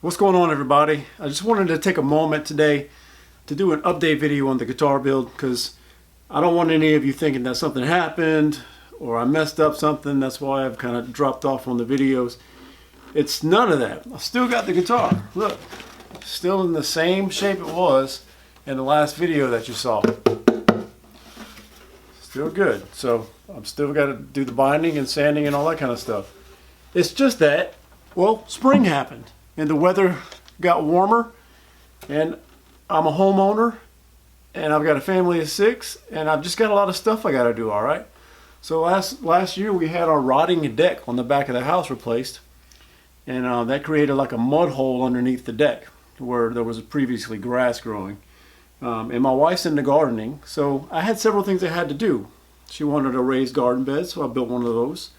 What's going on, everybody? I just wanted to take a moment today to do an update video on the guitar build, because I don't want any of you thinking that something happened or I messed up something. That's why I've kind of dropped off on the videos. It's none of that. I still got the guitar. Look, still in the same shape it was in the last video that you saw. Still good. So I'm still got to do the binding and sanding and all that kind of stuff. It's just that, well, spring happened and the weather got warmer, and I'm a homeowner and I've got a family of 6 and I've just got a lot of stuff I got to do. All right. So last year we had our rotting deck on the back of the house replaced, and that created like a mud hole underneath the deck where there was previously grass growing. And my wife's into gardening, so I had several things I had to do. She wanted a raised garden bed, so I built one of those.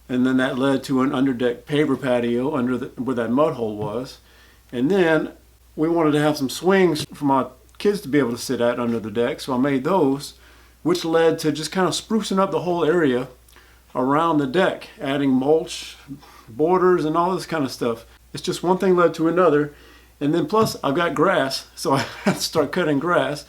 And then that led to an underdeck paver patio under where that mud hole was. And then we wanted to have some swings for my kids to be able to sit at under the deck, so I made those, which led to just kind of sprucing up the whole area around the deck, adding mulch, borders, and all this kind of stuff. It's just one thing led to another. And then plus I've got grass, so I have to start cutting grass.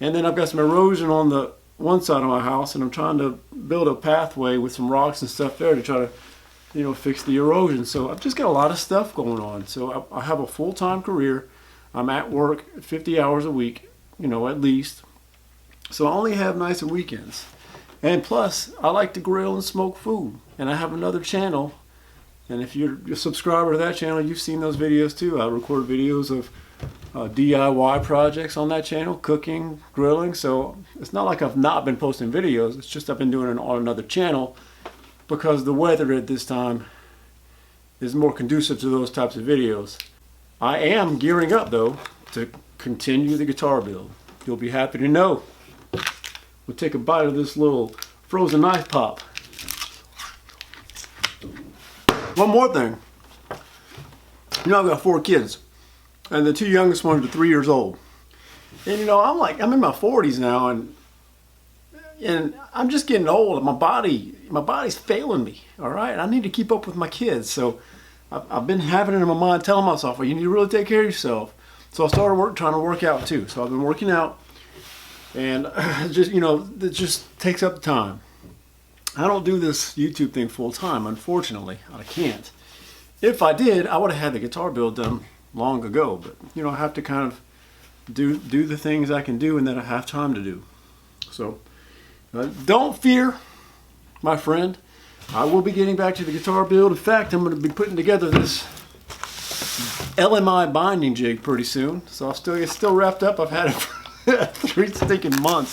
And then I've got some erosion on the one side of my house, and I'm trying to build a pathway with some rocks and stuff there to try to, fix the erosion. So I've just got a lot of stuff going on. So I have a full-time career. I'm at work 50 hours a week, at least. So I only have nights and weekends. And plus, I like to grill and smoke food. And I have another channel. And if you're a subscriber to that channel, you've seen those videos too. I record videos of DIY projects on that channel, cooking, grilling. So it's not like I've not been posting videos. It's just I've been doing it on another channel because the weather at this time is more conducive to those types of videos. I am gearing up though to continue the guitar build. You'll be happy to know. We'll take a bite of this little frozen knife pop. One more thing. I've got 4 kids, and the 2 youngest ones are 3 years old. And I'm in my 40s now, and I'm just getting old. My body's failing me. All right, I need to keep up with my kids. So I've been having it in my mind, telling myself, well, you need to really take care of yourself. So I started trying to work out too. So I've been working out, and it just takes up the time. I don't do this YouTube thing full time, unfortunately. I can't. If I did, I would have had the guitar build done long ago. But I have to kind of do the things I can do and that I have time to do. So don't fear, my friend. I will be getting back to the guitar build. In fact, I'm going to be putting together this LMI binding jig pretty soon. So it's still wrapped up. I've had it for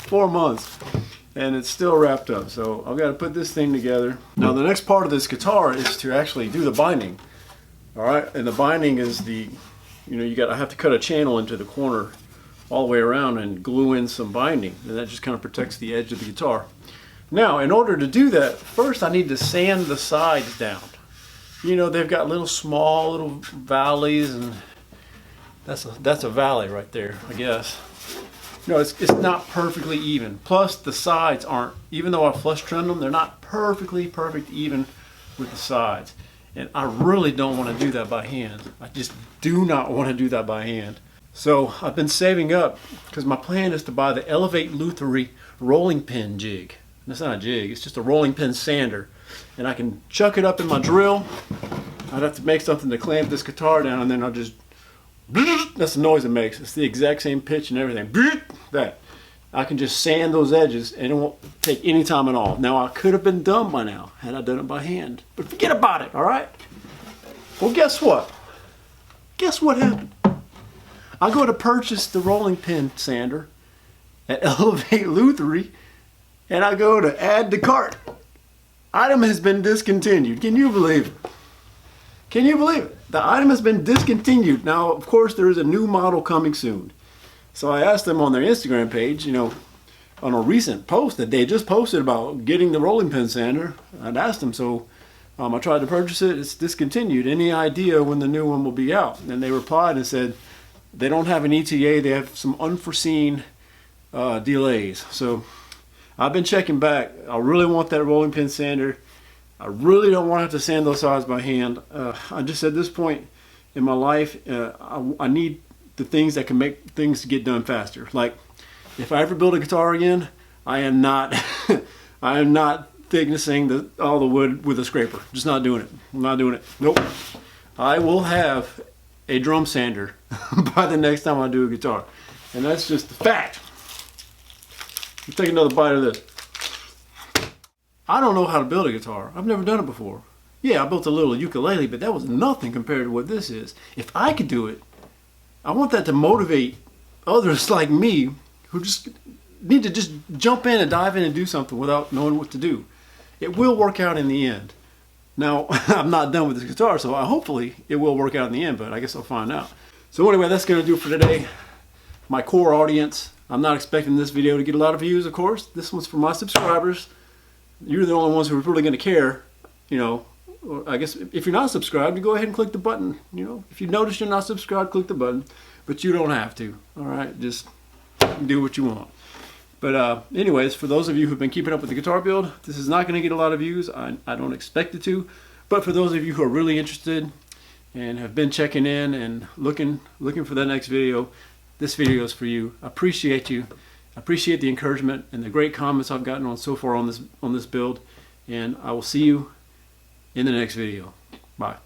4 months. And it's still wrapped up, so I've got to put this thing together. Now the next part of this guitar is to actually do the binding. All right, and the binding is I have to cut a channel into the corner all the way around and glue in some binding, and that just kind of protects the edge of the guitar. Now, in order to do that, first I need to sand the sides down. They've got small little valleys, and that's a valley right there, I guess. It's not perfectly even. Plus the sides aren't, even though I flush trimmed them, they're not perfect even with the sides. And I really don't want to do that by hand. I just do not want to do that by hand. So I've been saving up because my plan is to buy the Elevate Lutherie rolling pin jig. And it's not a jig, it's just a rolling pin sander. And I can chuck it up in my drill. I'd have to make something to clamp this guitar down, and then I'll just, that's the noise it makes. It's the exact same pitch and everything. That. I can just sand those edges and it won't take any time at all. Now I could have been done by now had I done it by hand. But forget about it, alright? Well, guess what? Guess what happened? I go to purchase the rolling pin sander at Elevate Lutherie, and I go to add to cart. Item has been discontinued. Can you believe it? Can you believe it? The item has been discontinued. Now, of course, there is a new model coming soon. So I asked them on their Instagram page, on a recent post that they just posted about getting the rolling pin sander. I'd asked them, so I tried to purchase it. It's discontinued. Any idea when the new one will be out? And they replied and said they don't have an ETA. They have some unforeseen delays. So I've been checking back. I really want that rolling pin sander. I really don't want to have to sand those sides by hand. I just at this point, in my life. I need the things that can make things get done faster. Like if I ever build a guitar again, I am not I am not thicknessing all the wood with a scraper. Just not doing it. I'm not doing it. Nope. I will have a drum sander by the next time I do a guitar. And that's just the fact. Let's take another bite of this. I don't know how to build a guitar. I've never done it before. Yeah, I built a little ukulele, but that was nothing compared to what this is. If I could do it, I want that to motivate others like me who just need to just jump in and dive in and do something without knowing what to do. It will work out in the end. Now, I'm not done with this guitar, so hopefully it will work out in the end, but I guess I'll find out. So anyway, that's going to do it for today. My core audience, I'm not expecting this video to get a lot of views, of course. This one's for my subscribers. You're the only ones who are really going to care. You know, I guess if you're not subscribed, you go ahead and click the button. You know, if you notice you're not subscribed, click the button. But you don't have to. All right, just do what you want. But anyways, for those of you who've been keeping up with the guitar build, this is not going to get a lot of views. I don't expect it to. But for those of you who are really interested and have been checking in and looking for that next video, this video is for you. I appreciate you. I appreciate the encouragement and the great comments I've gotten on so far on this build. And I will see you in the next video. Bye.